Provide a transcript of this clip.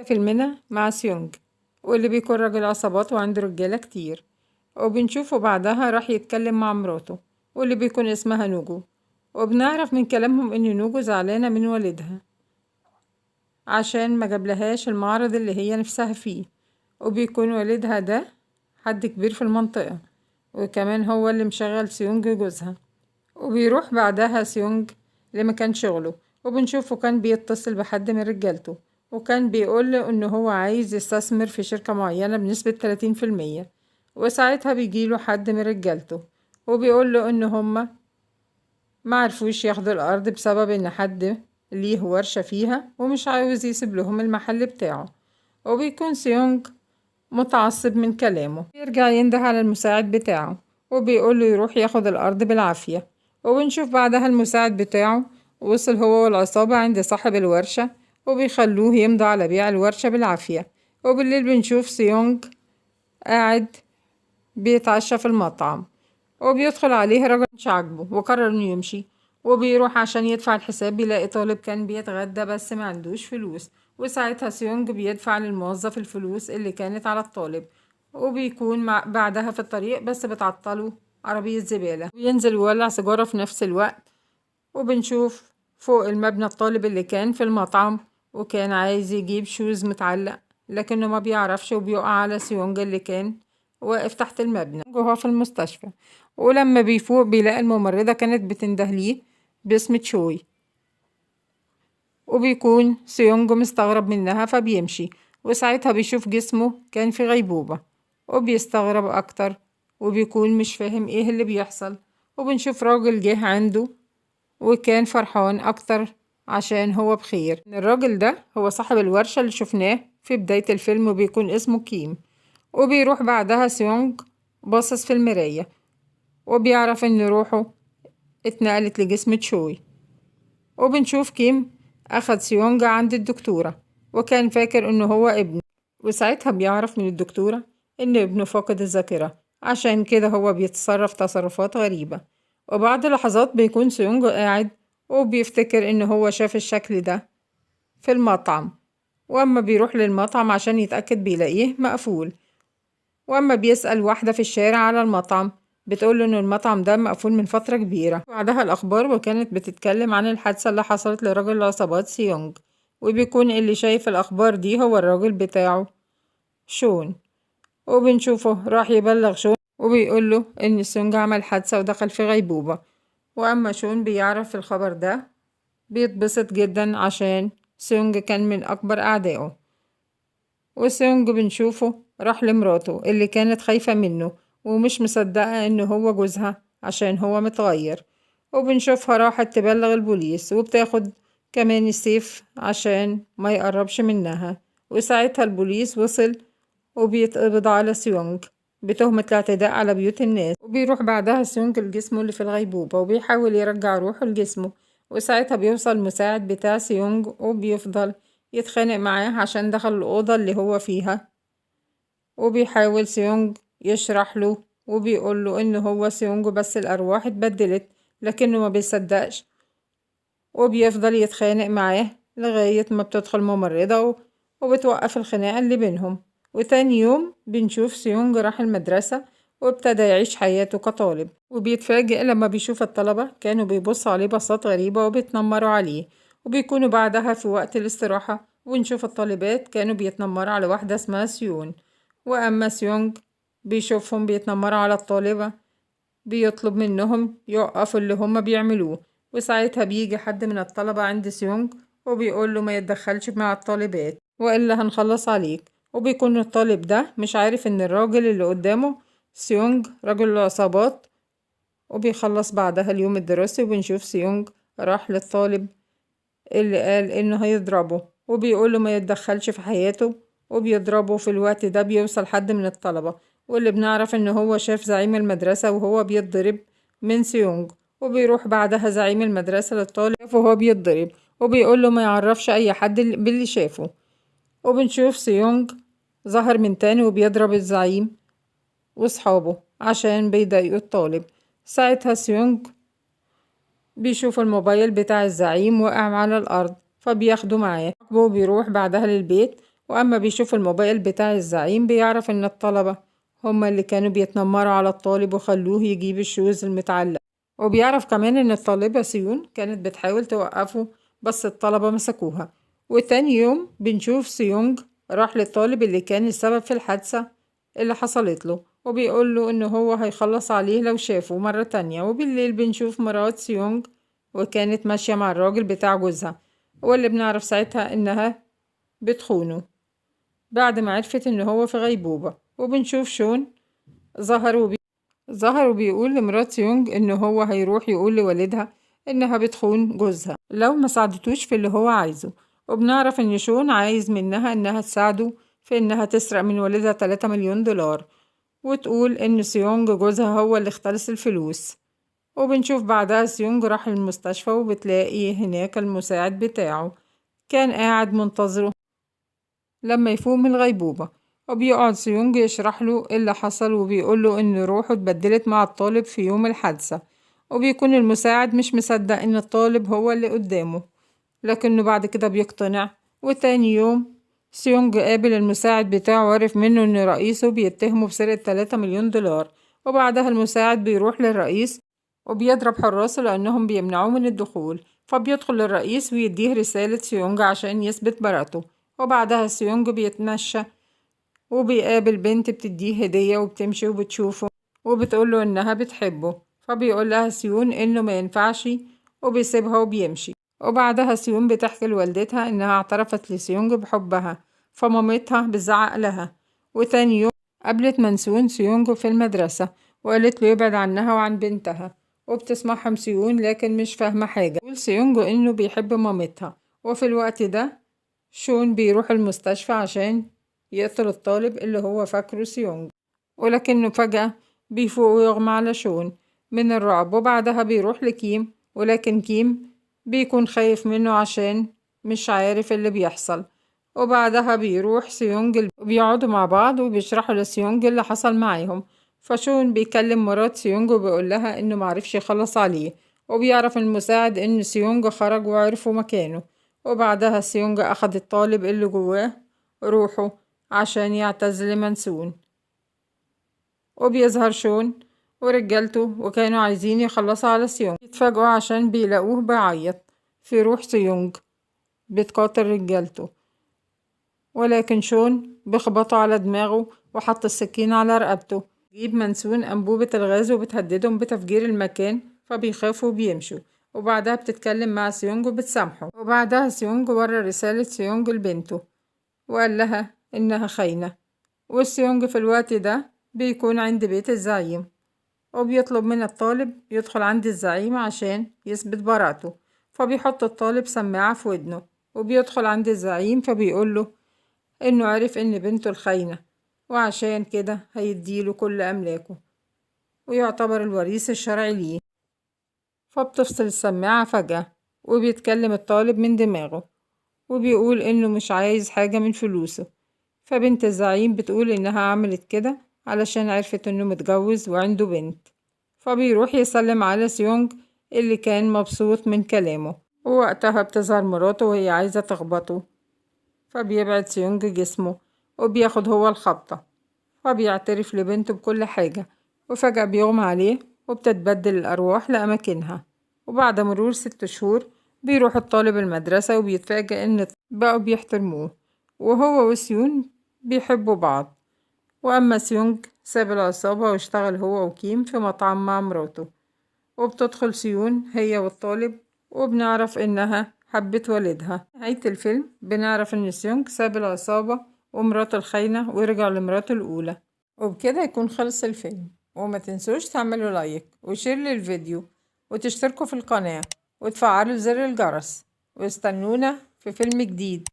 فيلمنا مع سيونج، واللي بيكون راجل عصابات وعنده رجالة كتير، وبنشوفه بعدها راح يتكلم مع مراته واللي بيكون اسمها نوجو، وبنعرف من كلامهم ان نوجو زعلانة من والدها عشان ما جابلهاش المعرض اللي هي نفسها فيه، وبيكون والدها ده حد كبير في المنطقة، وكمان هو اللي مشغل سيونج جوزها. وبيروح بعدها سيونج لمكان شغله، وبنشوفه كان بيتصل بحد من رجالته، وكان بيقوله انه هو عايز يستثمر في شركة معينة بنسبة 30%، وساعتها بيجيله حد من رجالته وبيقوله ان هما معرفوش ياخدوا الارض بسبب ان حد ليه ورشة فيها ومش عاوز يسيب لهم المحل بتاعه. وبيكون سيونج متعصب من كلامه، يرجع ينده على المساعد بتاعه وبيقوله يروح ياخد الأرض بالعافية. وبنشوف بعدها المساعد بتاعه وصل هو والعصابة عند صاحب الورشة، وبيخلوه يمضي على بيع الورشة بالعافية. وبالليل بنشوف سيونج قاعد بيتعشى في المطعم، وبيدخل عليه راجل مش عاجبه وقرر انه يمشي، وبيروح عشان يدفع الحساب بيلاقي طالب كان بيتغدى بس ما عندوش فلوس، وساعتها سيونج بيدفع للموظف الفلوس اللي كانت على الطالب. وبيكون بعدها في الطريق بس بتعطله عربية زبالة، وينزل يولع سيجارة في نفس الوقت. وبنشوف فوق المبنى الطالب اللي كان في المطعم وكان عايز يجيب شوز متعلق لكنه ما بيعرفش، وبيقع على سيونج اللي كان واقف تحت المبنى وهو في المستشفى. ولما بيفوق بيلاقي الممرضة كانت بتندهليه باسم تشوي، وبيكون سيونج مستغرب منها فبيمشي، وساعتها بيشوف جسمه كان في غيبوبة وبيستغرب أكتر وبيكون مش فاهم ايه اللي بيحصل. وبنشوف راجل جه عنده وكان فرحان أكتر عشان هو بخير. الراجل ده هو صاحب الورشة اللي شفناه في بداية الفيلم وبيكون اسمه كيم. وبيروح بعدها سيونج باصص في المراية وبيعرف ان روحه اتنقلت لجسم تشوي. وبنشوف كيم أخد سيونج عند الدكتورة وكان فاكر انه هو ابنه، وساعتها بيعرف من الدكتورة ان ابنه فاقد الذاكرة، عشان كده هو بيتصرف تصرفات غريبة. وبعد لحظات بيكون سيونج قاعد وبيفتكر ان هو شاف الشكل ده في المطعم، واما بيروح للمطعم عشان يتأكد بيلاقيه مقفول. واما بيسأل واحدة في الشارع على المطعم بتقوله ان المطعم ده مقفول من فترة كبيرة. بعدها الأخبار وكانت بتتكلم عن الحادثة اللي حصلت لراجل العصابات سيونج، وبيكون اللي شايف الأخبار دي هو الراجل بتاعه شون. وبنشوفه راح يبلغ شون وبيقوله ان سيونج عمل حادثة ودخل في غيبوبة. واما شون بيعرف الخبر ده بيتبسط جدا عشان سيونج كان من أكبر أعدائه. وسيونج بنشوفه راح لمراته اللي كانت خايفة منه ومش مصدقة انه هو جوزها عشان هو متغير. وبنشوفها راحت تبلغ البوليس وبتاخد كمان السيف عشان ما يقربش منها. وساعتها البوليس وصل وبيتقبض على سيونج بتهمة الاعتداء على بيوت الناس. وبيروح بعدها سيونج لجسمه اللي في الغيبوبة وبيحاول يرجع روحه لجسمه. وساعتها بيوصل المساعد بتاع سيونج وبيفضل يتخانق معاه عشان دخل الأوضة اللي هو فيها، وبيحاول سيونج يشرح له وبيقول له إن هو سيونج بس الأرواح اتبدلت، لكنه ما بيصدقش وبيفضل يتخانق معاه لغاية ما بتدخل ممرضة وبتوقف الخناقة اللي بينهم. وتاني يوم بنشوف سيونج راح المدرسة وابتدى يعيش حياته كطالب، وبيتفاجئ لما بيشوف الطلبة كانوا بيبصوا عليه بصات غريبة وبيتنمروا عليه. وبيكونوا بعدها في وقت الاستراحة ونشوف الطالبات كانوا بيتنمروا على واحدة اسمها سيون. وأما سيونج بيشوفهم بيتنمروا على الطالبة بيطلب منهم يوقفوا اللي هما بيعملوه. وساعتها بيجي حد من الطلبة عند سيونج وبيقول له ما يتدخلش مع الطالبات وإلا هنخلص عليك. وبيكون الطالب ده مش عارف ان الراجل اللي قدامه سيونج رجل العصابات. وبيخلص بعدها اليوم الدراسي وبنشوف سيونج راح للطالب اللي قال انه هيضربه وبيقوله ما يتدخلش في حياته وبيضربه. في الوقت ده بيوصل حد من الطلبة واللي بنعرف ان هو شاف زعيم المدرسة وهو بيتضرب من سيونج. وبيروح بعدها زعيم المدرسة للطالب وهو بيتضرب وبيقوله ما يعرفش اي حد باللي شافه. وبنشوف سيونج ظهر من تاني وبيضرب الزعيم وصحابه عشان بيضايقوا الطالب. ساعتها سيونج بيشوف الموبايل بتاع الزعيم وقع على الأرض فبياخده معاه وبيروح بعدها للبيت وأما بيشوف الموبايل بتاع الزعيم بيعرف إن الطلبة هما اللي كانوا بيتنمروا على الطالب وخلوه يجيب الشوز المتعلق. وبيعرف كمان إن الطالبة سيون كانت بتحاول توقفه بس الطلبة مسكوها. وتاني يوم بنشوف سيونج راح للطالب اللي كان السبب في الحادثة اللي حصلت له وبيقول له إن هو هيخلص عليه لو شافه مرة تانية. وبالليل بنشوف مرات سيونج وكانت ماشية مع الراجل بتاع جوزها واللي بنعرف ساعتها إنها بتخونه بعد ما عرفت إن هو في غيبوبة. وبنشوف شون ظهر وبيقول لمرات سيونج إن هو هيروح يقول لوالدها إنها بتخون جوزها لو ما ساعدتوش في اللي هو عايزه. وبنعرف إن شون عايز منها إنها تساعده في إنها تسرق من والدها 3 مليون دولار وتقول إن سيونج جوزها هو اللي اختلس الفلوس. وبنشوف بعدها سيونج راح المستشفى وبتلاقي هناك المساعد بتاعه كان قاعد منتظره لما يفوق من الغيبوبة. وبيقعد سيونج يشرح له اللي حصل وبيقول له إن روحه اتبدلت مع الطالب في يوم الحادثة. وبيكون المساعد مش مصدق إن الطالب هو اللي قدامه لكنه بعد كده بيقتنع. وتاني يوم سيونج قابل المساعد بتاعه وعرف منه إن رئيسه بيتهمه بسرقة 3 مليون دولار. وبعدها المساعد بيروح للرئيس وبيضرب حراسه لأنهم بيمنعوه من الدخول. فبيدخل للرئيس ويديه رسالة سيونج عشان يثبت براءته. وبعدها سيونج بيتمشى وبيقابل بنت بتديه هدية وبتمشي وبتشوفه وبتقوله إنها بتحبه. فبيقول لها سيون إنه ما ينفعش وبيسيبها وبيمشي. وبعدها سيون بتحكي لوالدتها إنها اعترفت لسيونج بحبها فمامتها بتزعق لها. وتاني يوم قابلت منسون سيونج في المدرسة وقالت له يبعد عنها وعن بنتها. وبتسمعهم سيون لكن مش فاهمة حاجة. يقول سيونج إنه بيحب مامتها. وفي الوقت ده شون بيروح المستشفى عشان يقتل الطالب اللي هو فاكره سيونج ولكنه فجأة بيفوق ويغمى على شون من الرعب. وبعدها بيروح لكيم ولكن كيم بيكون خايف منه عشان مش عارف اللي بيحصل. وبعدها بيروح سيونج بيقعدوا مع بعض وبيشرحوا لسيونج اللي حصل معاهم. فشون بيكلم مرات سيونج وبيقول لها انه معرفش يخلص عليه. وبيعرف المساعد ان سيونج خرج وعرفوا مكانه. وبعدها سيونج اخد الطالب اللي جواه روحه عشان يعتزل منسون. وبيظهر شون ورجالته وكانوا عايزين يخلصوا على سيونج يتفاجئوا عشان بيلاقوه بيعيط في روح سيونج بتقاتل رجالته. ولكن شون بيخبطوا على دماغه وحط السكين على رقبته. يجيب منسون أنبوبة الغاز وبتهددهم بتفجير المكان فبيخافوا وبيمشوا. وبعدها بتتكلم مع سيونج وبتسامحه. وبعدها سيونج ورى رسالة سيونج لبنته وقال لها إنها خاينة. والسيونج في الوقت ده بيكون عند بيت الزعيم وبيطلب من الطالب يدخل عند الزعيم عشان يثبت براءته. فبيحط الطالب سماعة في ودنه وبيدخل عند الزعيم فبيقوله إنه عرف إن بنته الخاينة وعشان كده هيديله كل أملاكه ويعتبر الوريث الشرعي ليه. فبتفصل السماعة فجأة وبيتكلم الطالب من دماغه وبيقول إنه مش عايز حاجة من فلوسه. فبنت الزعيم بتقول إنها عملت كده علشان عرفت إنه متجوز وعنده بنت. فبيروح يسلم على سيونج اللي كان مبسوط من كلامه. ووقتها بتظهر مراته وهي عايزة تخبطه فبيبعد سيونج جسمه وبياخد هو الخبطة. فبيعترف لبنته بكل حاجة وفجأة بيغمى عليه وبتتبدل الأرواح لأماكنها. وبعد مرور 6 شهور بيروح الطالب المدرسة وبيتفاجأ إن بقوا بيحترموه وهو وسيون بيحبوا بعض. وأما سيونج ساب العصابة واشتغل هو وكيم في مطعم مع مراته. وبتدخل سيون هي والطالب وبنعرف إنها حبت والدها. نهاية الفيلم بنعرف إن سيونج ساب العصابة ومراته الخاينة ورجع لمراته الأولى. وبكده يكون خلص الفيلم. وما تنسوش تعملوا لايك وشير للفيديو وتشتركوا في القناة وتفعلوا زر الجرس واستنونا في فيلم جديد.